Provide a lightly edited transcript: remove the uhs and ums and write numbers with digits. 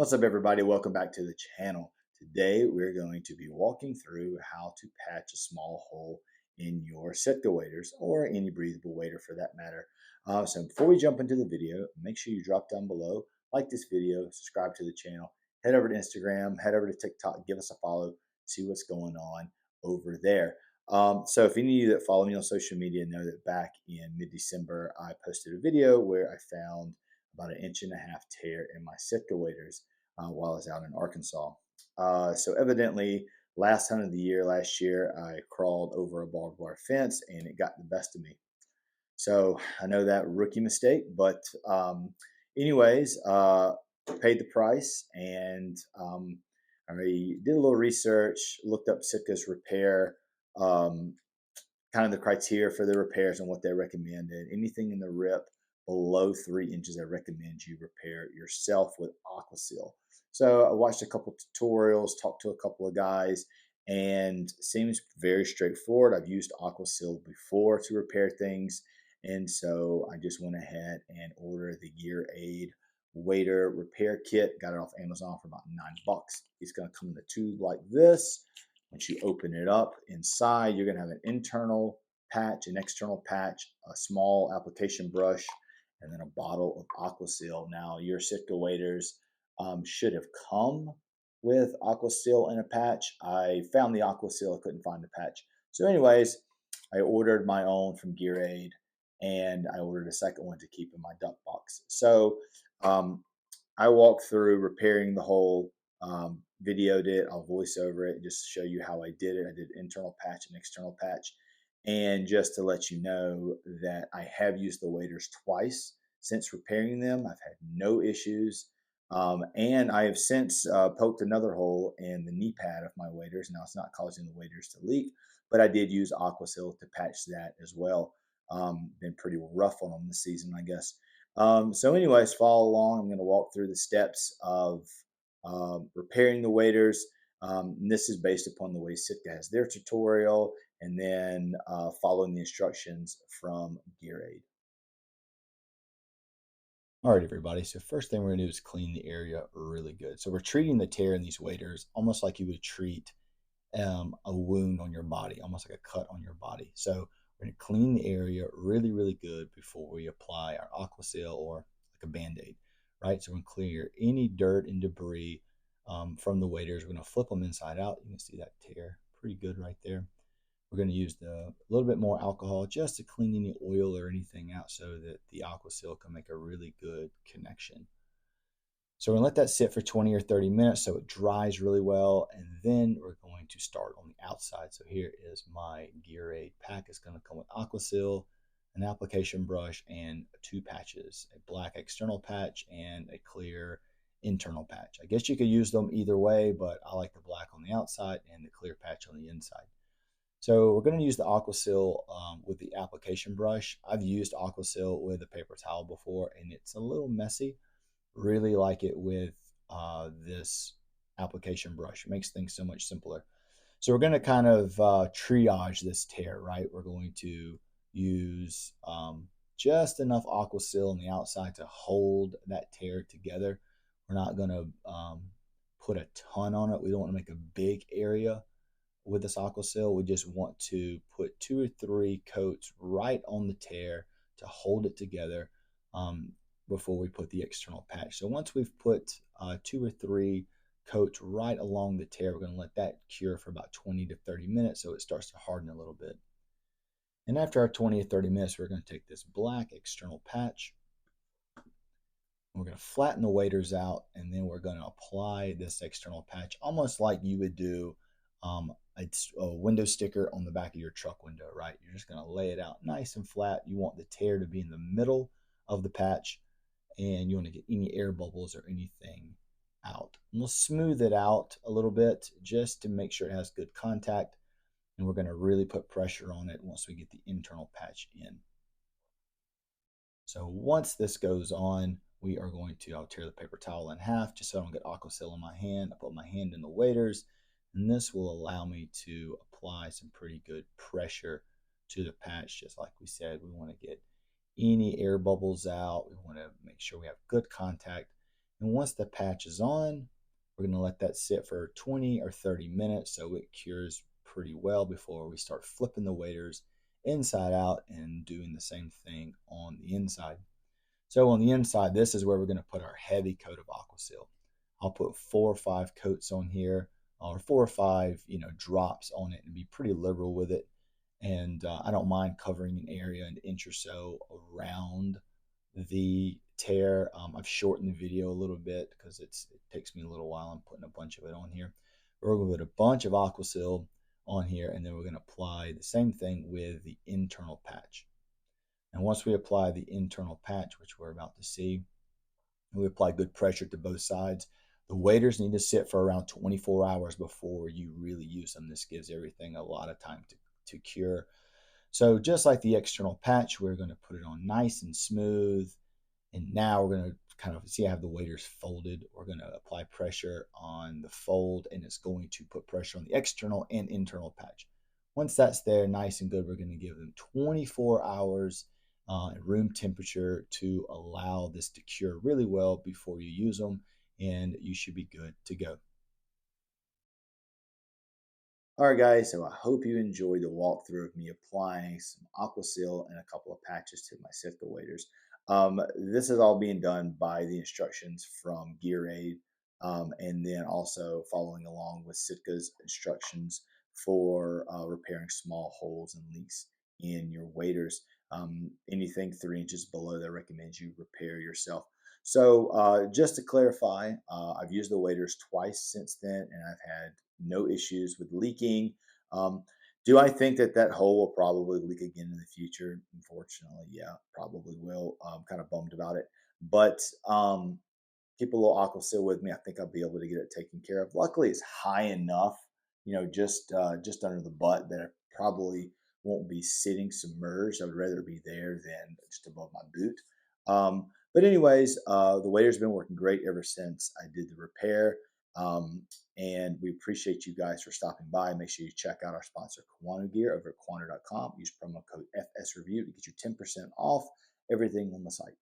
What's up, everybody? Welcome back to the channel. Today, we're going to be walking through how to patch a small hole in your Sitka waders or any breathable wader for that matter. So before we jump into the video, make sure you drop down below, like this video, subscribe to the channel, head over to Instagram, head over to TikTok, give us a follow, see what's going on over there. So if any of you that follow me on social media know that back in mid-December, I posted a video where I found about 1.5-inch tear in my Sitka waders while I was out in Arkansas. So evidently, last hunt of the year, last year, I crawled over a barbed wire fence and it got the best of me. So I know that rookie mistake, but anyways, paid the price and I did a little research, looked up Sitka's repair, um, kind of the criteria for the repairs and what they recommended. Anything in the rip below 3 inches, I recommend you repair yourself with Aquaseal. So I watched a couple tutorials, talked to a couple of guys, and seems very straightforward. I've used Aquaseal before to repair things, and so I just went ahead and ordered the Gear Aid wader repair kit. Got it off Amazon for about $9. It's going to come in a tube like this. Once you open it up, inside you're going to have an internal patch, an external patch, a small application brush, and then a bottle of Aquaseal. Now, your Sitka waders should have come with Aquaseal in a patch. I found the Aquaseal, I couldn't find the patch. So anyways, I ordered my own from Gear Aid, and I ordered a second one to keep in my duck box. So I walked through repairing the hole, videoed it. I'll voice over it just to show you how I did it. I did internal patch and external patch. And just to let you know that I have used the waders twice since repairing them. I've had no issues. And I have since poked another hole in the knee pad of my waders. Now it's not causing the waders to leak, but I did use Aquasil to patch that as well. Been pretty rough on them this season, I guess. So anyways, follow along. I'm going to walk through the steps of repairing the waders. This is based upon the way Sitka has their tutorial, and then following the instructions from Gear Aid. All right, everybody. So first thing we're going to do is clean the area really good. So we're treating the tear in these waders almost like you would treat a wound on your body, almost like a cut on your body. So we're going to clean the area really, really good before we apply our Aquaseal or like a Band-Aid, right? So we're going to clear any dirt and debris from the waders. We're going to flip them inside out. You can see that tear pretty good right there. We're going to use a little bit more alcohol just to clean any oil or anything out so that the Aquaseal can make a really good connection. So we're going to let that sit for 20 or 30 minutes so it dries really well, and then we're going to start on the outside. So here is my Gear Aid pack. It's going to come with Aquaseal, an application brush, and 2 patches, a black external patch and a clear internal patch. I guess you could use them either way, but I like the black on the outside and the clear patch on the inside. So we're going to use the Aquaseal with the application brush. I've used Aquaseal with a paper towel before, and it's a little messy. Really like it with this application brush. It makes things so much simpler. So we're going to kind of triage this tear, right? We're going to use just enough Aquaseal on the outside to hold that tear together. We're not going to put a ton on it. We don't want to make a big area with this Aquaseal. We just want to put 2 or 3 coats right on the tear to hold it together before we put the external patch. So once we've put 2 or 3 coats right along the tear, we're going to let that cure for about 20 to 30 minutes so it starts to harden a little bit. And after our 20 or 30 minutes, we're going to take this black external patch. We're going to flatten the waders out, and then we're going to apply this external patch almost like you would do a window sticker on the back of your truck window, right? You're just going to lay it out nice and flat. You want the tear to be in the middle of the patch, and you want to get any air bubbles or anything out. And we'll smooth it out a little bit just to make sure it has good contact, and we're going to really put pressure on it once we get the internal patch in. So once this goes on, we are going to, I'll tear the paper towel in half just so I don't get Aquaseal in my hand. I put my hand in the waders, and this will allow me to apply some pretty good pressure to the patch. Just like we said, we want to get any air bubbles out. We want to make sure we have good contact, And once the patch is on, we're going to let that sit for 20 or 30 minutes so it cures pretty well before we start flipping the waders inside out and doing the same thing on the inside. So on the inside, this is where we're going to put our heavy coat of Aquaseal. I'll put 4 or 5 coats on here, or 4 or 5, drops on it, and be pretty liberal with it. And I don't mind covering an area an inch or so around the tear. I've shortened the video a little bit because it takes me a little while. I'm putting a bunch of it on here. We're going to put a bunch of Aquaseal on here, and then we're going to apply the same thing with the internal patch. And once we apply the internal patch, which we're about to see, we apply good pressure to both sides. The waders need to sit for around 24 hours before you really use them. This gives everything a lot of time to cure. So just like the external patch, we're going to put it on nice and smooth. And now we're going to kind of see I have the waders folded. We're going to apply pressure on the fold, and it's going to put pressure on the external and internal patch. Once that's there, nice and good, we're going to give them 24 hours at room temperature to allow this to cure really well before you use them, and you should be good to go. All right, guys, so I hope you enjoyed the walkthrough of me applying some Aquaseal and a couple of patches to my Sitka waders. This is all being done by the instructions from Gear Aid, and then also following along with Sitka's instructions for repairing small holes and leaks in your waders. Anything 3 inches below that recommends you repair yourself. So just to clarify, I've used the waders twice since then, and I've had no issues with leaking. Um, do I think that that hole will probably leak again in the future? Unfortunately, yeah, probably will. I'm kind of bummed about it, but keep a little Aquasil with me. I think I'll be able to get it taken care of. Luckily, it's high enough, just under the butt that I probably won't be sitting submerged. I would rather be there than just above my boot. But anyways, the waiter's been working great ever since I did the repair. And we appreciate you guys for stopping by. Make sure you check out our sponsor, Quantum Gear, over at quantum.com. Use promo code FSReview to get you 10% off everything on the site.